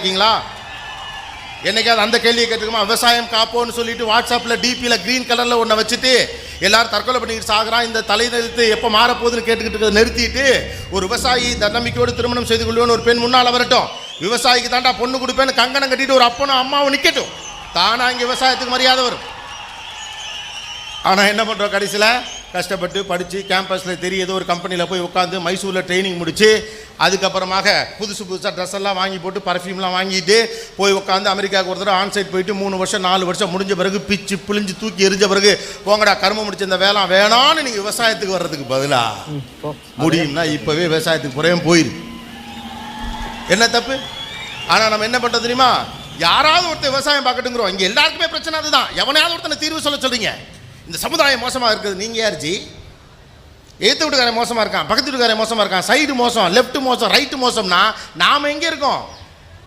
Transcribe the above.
இருக்கீங்களா? என்னைக்காவது அந்த கேள்வியை கேட்டுக்கோமா? விவசாயம் காப்போன்னு சொல்லிட்டு வாட்ஸ்அப்பில் டிபியில் க்ரீன் கலரில் ஒன்றை வச்சுட்டு எல்லாரும் தற்கொலை பண்ணிக்கிட்டு சாகுறான், இந்த தலைநிறுத்து எப்போ மாறப்போகுதுன்னு கேட்டுக்கிட்டு இருக்கிறத நிறுத்திட்டு ஒரு விவசாயி தன்னம்பிக்கையோடு திருமணம் செய்து கொள்வேன்னு ஒரு பெண் முன்னால் வரட்டும், விவசாயிக்கு தாண்டா பொண்ணு கொடுப்பேன்னு கங்கணம் கட்டிட்டு ஒரு அப்பனும் அம்மாவும் நிற்கட்டும், தானா இங்கே விவசாயத்துக்கு மரியாதை வரும். ஆனால் என்ன பண்ணுறோம், கடைசியில் கஷ்டப்பட்டு படித்து கேம்பஸில் தெரிய ஏதோ ஒரு கம்பெனியில் போய் உட்காந்து மைசூரில் ட்ரைனிங் முடித்து அதுக்கப்புறமாக புதுசாக ட்ரெஸ் எல்லாம் வாங்கி போட்டு பர்ஃப்யூம்லாம் வாங்கிட்டு போய் உட்காந்து அமெரிக்காவுக்கு ஒரு தடவை ஆன்சைட் போயிட்டு 3 வருஷம் 4 வருஷம் முடிஞ்ச பிறகு பிச்சு பிழிஞ்சு தூக்கி எரிஞ்ச பிறகு போங்கடா கரும முடிச்ச இந்த வேலை வேணான்னு நீங்கள் விவசாயத்துக்கு வர்றதுக்கு பதிலாக முடியும்னா இப்போவே விவசாயத்துக்கு புறையும் போயிரு. என்ன தப்பு? ஆனால் நம்ம என்ன பண்ணுறது தெரியுமா? யாராவது ஒருத்தர் விவசாயம் பார்க்கட்டுங்கிறோம். இங்கே எல்லாருக்குமே பிரச்சனை அதுதான். எவனையாவது ஒருத்தனை தீர்வு சொல்கிறீங்க. இந்த சமுதாயம் மோசமாக இருக்குது. நீங்கள் யார் ஜி? ஏற்று வீட்டுக்காரன் மோசமாக இருக்கான், பக்கத்து வீட்டுக்காரன் மோசமாக இருக்கான், சைடு மோசம், லெஃப்ட் மோசம், ரைட்டு மோசம்னா நாம் எங்கே இருக்கோம்?